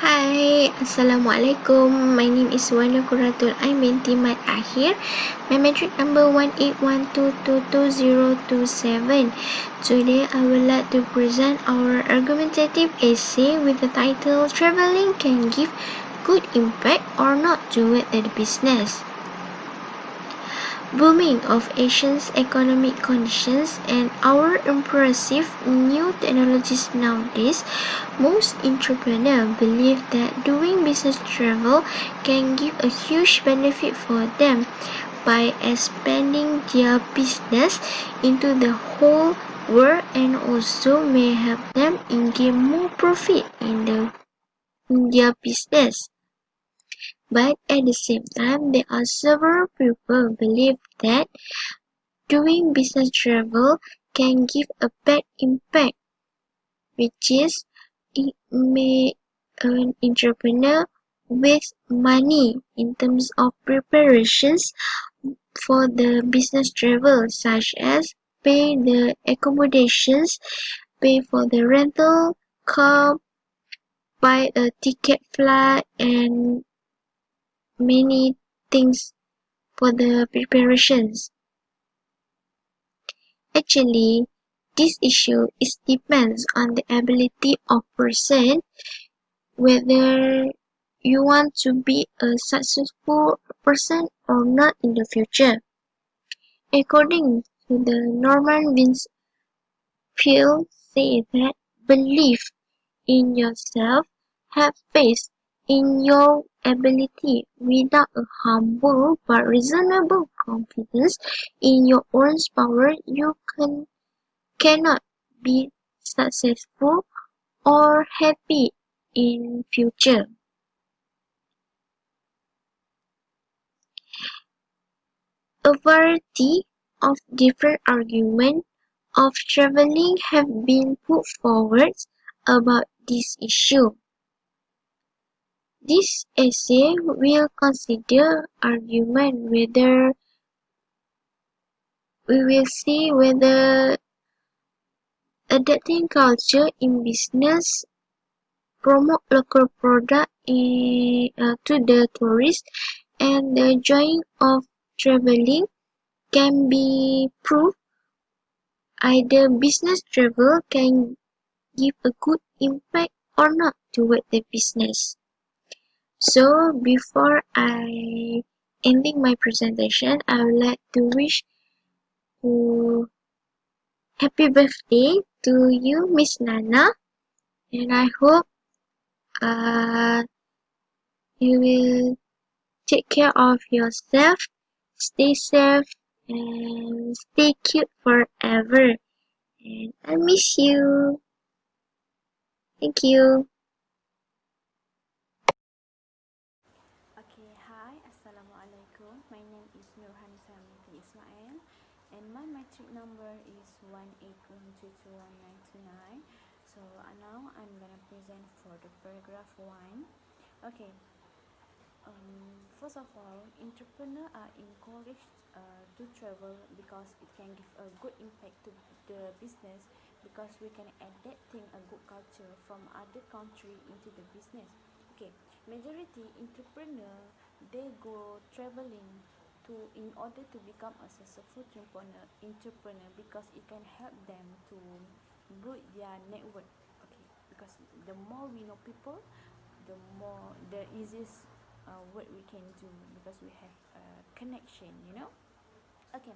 Hai, Assalamualaikum. My name is Wana Quratul Aimin Timat Akhir. My metric number 181222027. Today I would like to present our argumentative essay with the title Traveling Can Give Good Impact or Not Toward the Business. Booming of Asia's economic conditions and our impressive new technologies nowadays, most entrepreneurs believe that doing business travel can give a huge benefit for them by expanding their business into the whole world and also may help them in gain more profit in their business. But at the same time, there are several people who believe that doing business travel can give a bad impact, which is it may an entrepreneur waste money in terms of preparations for the business travel, such as pay the accommodations, pay for the rental car, buy a ticket flight, and many things for the preparations. Actually, this issue is depends on the ability of person whether you want to be a successful person or not in the future. According to the Norman Vincent say that belief in yourself, have faith in your ability without a humble but reasonable confidence in your own power, you cannot be successful or happy in future. A variety of different arguments of traveling have been put forward about this issue. This essay will consider argument whether we will see whether adapting culture in business, promote local product to the tourist, and the joy of traveling can be proved. Either business travel can give a good impact or not toward the business. So before I ending my presentation, I would like to wish you happy birthday to you, Miss Nana, and I hope you will take care of yourself, stay safe, and stay cute forever. And I miss you. Thank you. Okay, hi, Assalamualaikum. My name is Nurhanisa binti Ismail and my metric number is 181221929. So now I'm gonna present for the paragraph 1. Okay, first of all, entrepreneurs are encouraged to travel because it can give a good impact to the business because we can adapting a good culture from other country into the business. Okay, majority entrepreneur they go traveling to in order to become a successful entrepreneur because it can help them to build their network. Okay, because the more we know people, the easiest what we can do because we have a connection. Okay,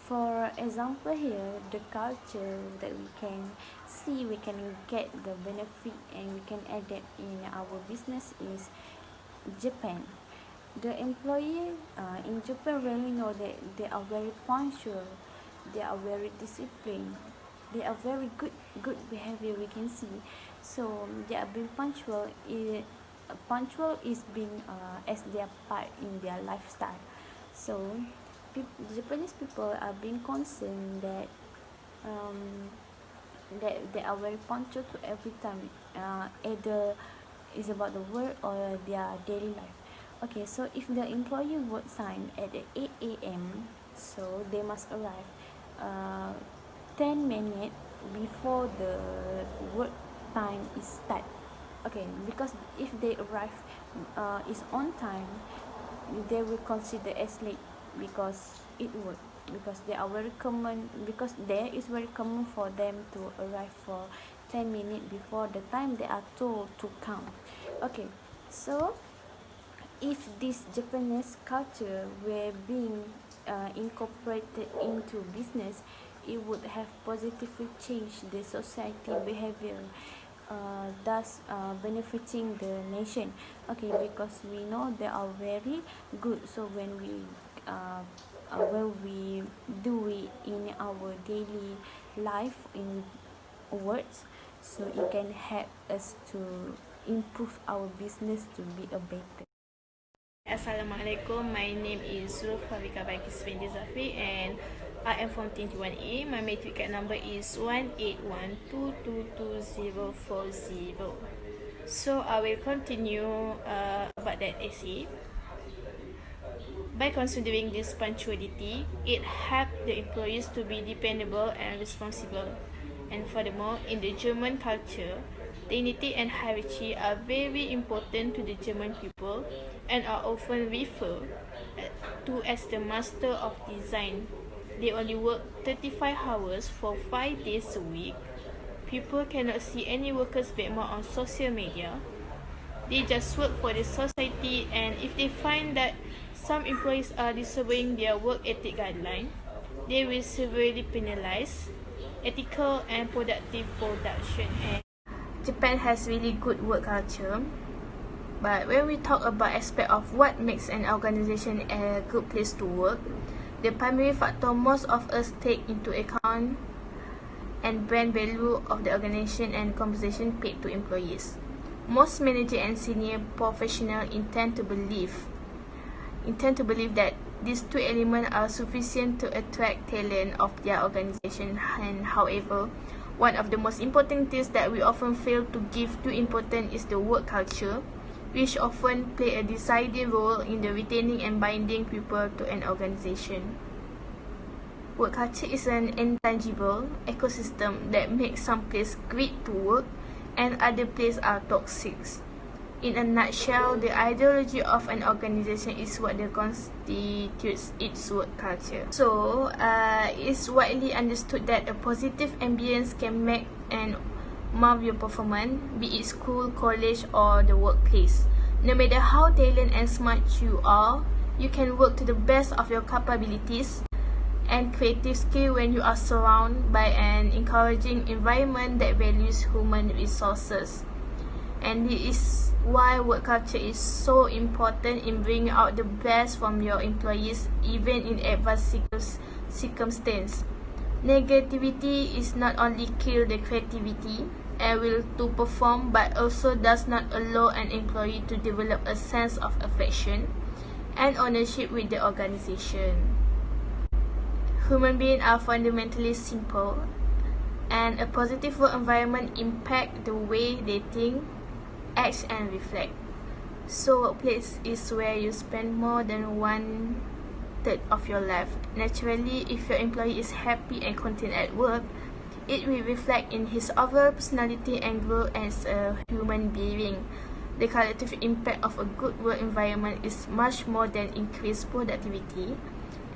for example here, the culture that we can see, we can get the benefit and we can adapt in our business is Japan. The employee in Japan really know that they are very punctual, they are very disciplined, they are very good behavior we can see. So they are being punctual. Punctual is being as their part in their lifestyle. So Japanese people are being concerned um, that they are very punctual to every time, either is about the work or their daily life. Okay, so if the employee work time at 8 a.m., so they must arrive 10 minutes before the work time is start. Okay, because if they arrive is on time, they will consider as late because it would because they are very common because there is very common for them to arrive for 10 minutes before the time they are told to come. Okay, so if this Japanese culture were being incorporated into business, it would have positively changed the society behavior, thus benefiting the nation. Okay, because we know they are very good. So uh, when we do it in our daily life in words, so it can help us to improve our business to be a better. Assalamualaikum, my name is Zulfawika Baikis Fendi Zafi and I am from 21A. My matric card number is 181222040. So I will continue about that essay. By considering this punctuality, it helped the employees to be dependable and responsible. And furthermore, in the German culture, dignity and hierarchy are very important to the German people and are often referred to as the master of design. They only work 35 hours for 5 days a week. People cannot see any workers' backmark on social media. They just work for the society, and if they find that some employees are disobeying their work ethic guideline, they will severely penalize ethical and productive production. And Japan has really good work culture, but when we talk about aspect of what makes an organization a good place to work, the primary factor most of us take into account and brand value of the organization and compensation paid to employees. Most manager and senior professionals intend to believe that these two elements are sufficient to attract talent of their organization. And however, one of the most important things that we often fail to give too important is the work culture, which often play a deciding role in the retaining and binding people to an organization. Work culture is an intangible ecosystem that makes some places great to work and other places are toxic. In a nutshell, the ideology of an organization is what constitutes its work culture. So, it's widely understood that a positive ambience can make and mark your performance, be it school, college, or the workplace. No matter how talented and smart you are, you can work to the best of your capabilities and creative skill when you are surrounded by an encouraging environment that values human resources. And this is why work culture is so important in bringing out the best from your employees, even in adverse circumstances. Negativity is not only kill the creativity and will to perform, but also does not allow an employee to develop a sense of affection and ownership with the organization. Human beings are fundamentally simple, and a positive work environment impacts the way they think, act, and reflect. So, workplace is where you spend more than 1/3 of your life. Naturally, if your employee is happy and content at work, it will reflect in his overall personality and growth as a human being. The collective impact of a good work environment is much more than increased productivity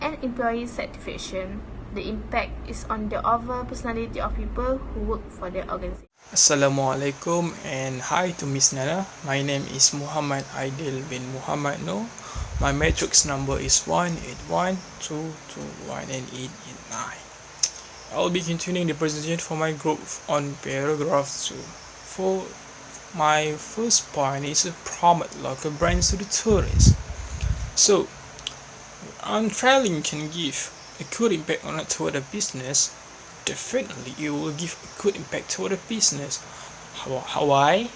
and employee satisfaction. The impact is on the overall personality of people who work for the organization. Assalamualaikum and hi to Miss Nana. My name is Muhammad Aidil bin Muhammad Noor. My matrix number is 1812221 and 889. I'll be continuing the presentation for my group on paragraph 2. For my first point is to promote local brands to the tourists. So, traveling can give a good impact on toward a business. Definitely it will give a good impact toward a business. Why?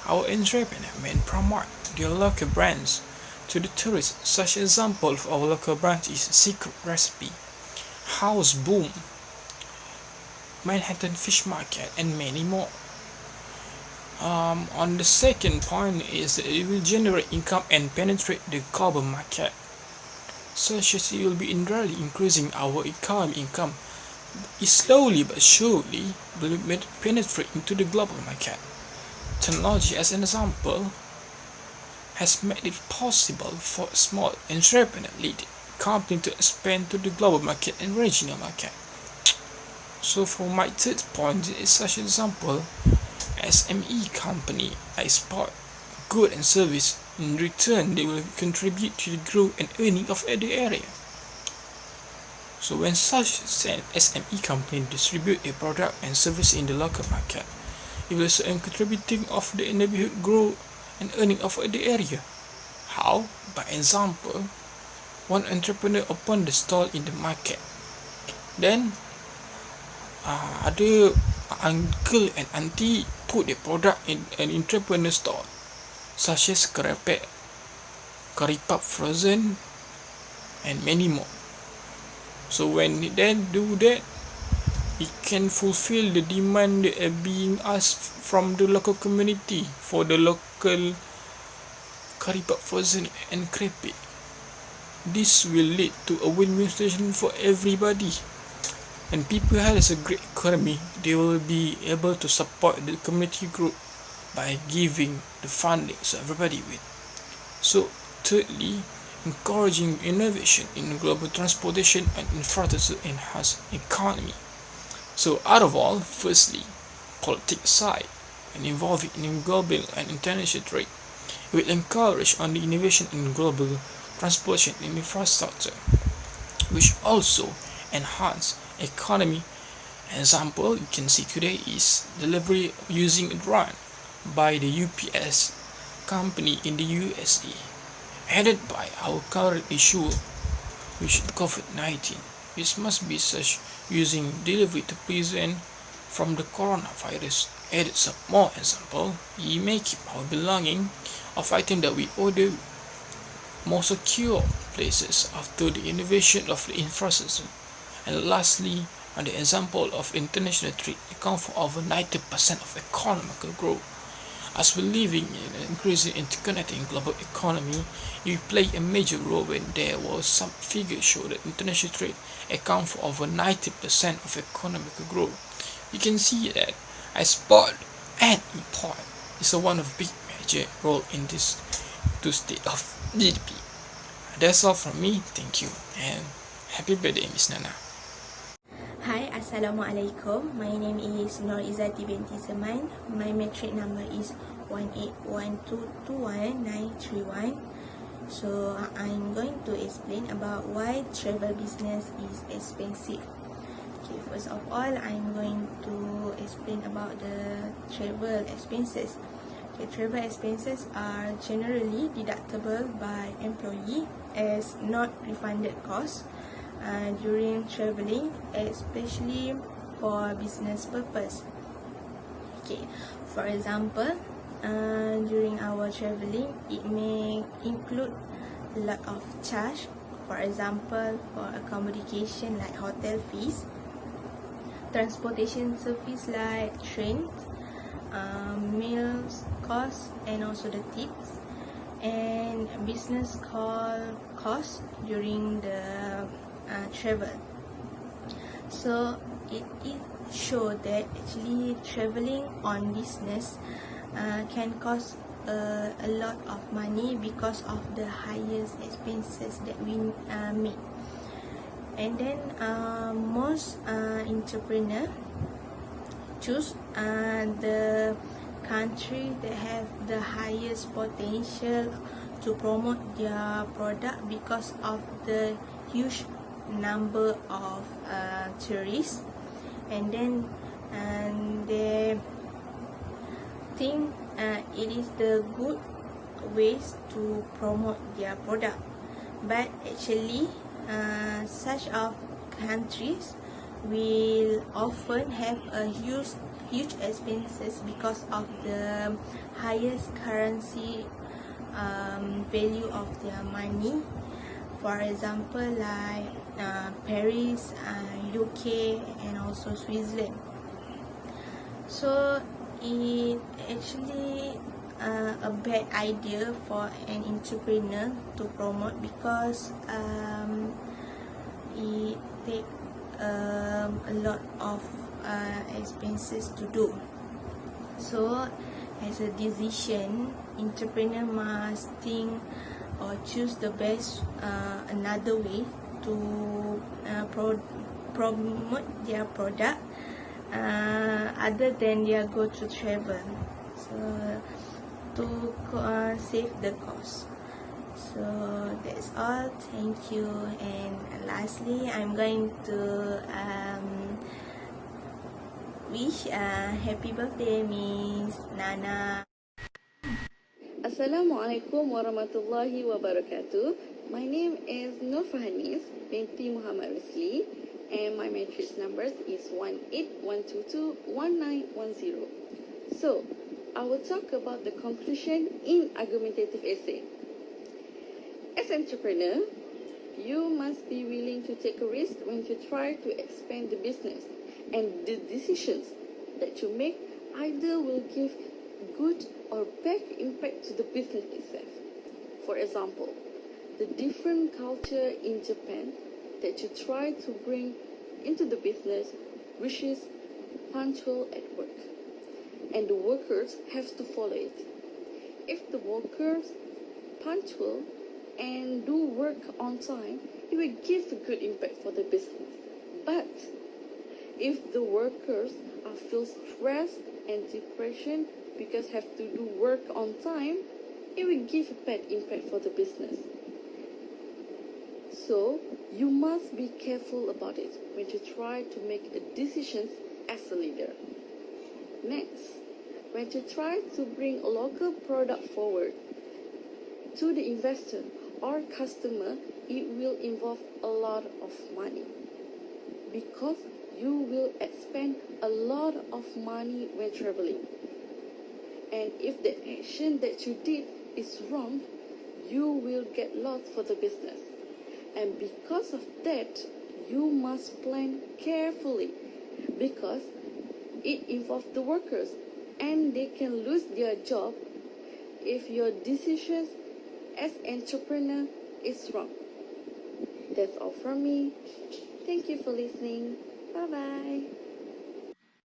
Our entrepreneur may promote their local brands to the tourists. Such example of our local brand is Secret Recipe, House Boom, Manhattan Fish Market, and many more. On the second point is that it will generate income and penetrate the global market. Such as it will be indirectly increasing our economic income. It slowly but surely will penetrate into the global market. Technology, as an example, has made it possible for a small entrepreneur-led company to expand to the global market and regional market. So for my third point is such an example, SME company export good and service. In return, they will contribute to the growth and earning of the area. So when such an SME company distribute a product and service in the local market, it will also contributing of the neighborhood growth and earning of the area. How? By example, one entrepreneur open the stall in the market. Then ada uncle and auntie put the product in an entrepreneur store, such as kerepek, curry puff frozen, and many more. So when it then do that, it can fulfill the demand that are being asked from the local community for the local curry puff frozen and kerepek. This will lead to a win-win situation for everybody. And people has a great economy, they will be able to support the community group by giving the funding so everybody win. So thirdly, encouraging innovation in global transportation and infrastructure enhance economy. So out of all, firstly, politics side and involving in global and international trade, it will encourage on the innovation in global transportation and infrastructure, which also enhance economy. Example you can see today is delivery using a drone by the UPS company in the USA, headed by our current issue, which is COVID-19, which must be such using delivery to prevent from the coronavirus. Added some more example, we may keep our belonging of item that we order more secure places after the innovation of the infrastructure. And lastly, on the example of international trade, account for over 90% of economic growth. As we're living in an increasing interconnected global economy, it play a major role when there was some figures show that international trade account for over 90% of economic growth. You can see that export and import is one of big major role in this two state of GDP. That's all from me. Thank you and happy birthday, Miss Nana. Hi, Assalamualaikum. My name is Nur Izzati binti Zaman. My metric number is 181221931. So I'm going to explain about why travel business is expensive. Okay, first of all, I'm going to explain about the travel expenses. Okay, travel expenses are generally deductible by employee as not refunded costs during traveling, especially for business purpose. Okay, for example, during our traveling, it may include a lot of charge. For example, for accommodation like hotel fees, transportation service like trains, meals costs, and also the tips, and business call costs during the travel. So it show that actually traveling on business can cost a lot of money because of the highest expenses that we make. And then most entrepreneur choose the country that have the highest potential to promote their product because of the huge number of tourists, and then they think it is the good ways to promote their product. But actually such of countries will often have a huge expenses because of the highest currency value of their money. For example, like Paris, UK, and also Switzerland. So it actually a bad idea for an entrepreneur to promote because it take a lot of expenses to do. So as a decision, entrepreneur must think or choose the best another way to promote their product other than their go to travel, so to save the cost. So that's all. Thank you. And lastly, I'm going to wish happy birthday, Miss Nana. Assalamualaikum warahmatullahi wabarakatuh. My name is Nur Fahanis binti Muhammad Rusli, and my matrix numbers is 181221910. So, I will talk about the conclusion in argumentative essay. As an entrepreneur, you must be willing to take a risk when you try to expand the business, and the decisions that you make either will give good or bad impact to the business itself. For example, the different culture in Japan that you try to bring into the business, which is punctual at work, and the workers have to follow it. If the workers punctual and do work on time, it will give a good impact for the business. But if the workers are feel stressed and depression because have to do work on time, it will give a bad impact for the business. So you must be careful about it when you try to make a decision as a leader. Next, when you try to bring a local product forward to the investor or customer, it will involve a lot of money, because you will expend a lot of money when traveling. And if the action that you did is wrong, you will get lost for the business. And because of that, you must plan carefully, because it involves the workers and they can lose their job if your decisions as entrepreneur is wrong. That's all from me. Thank you for listening. Bye bye.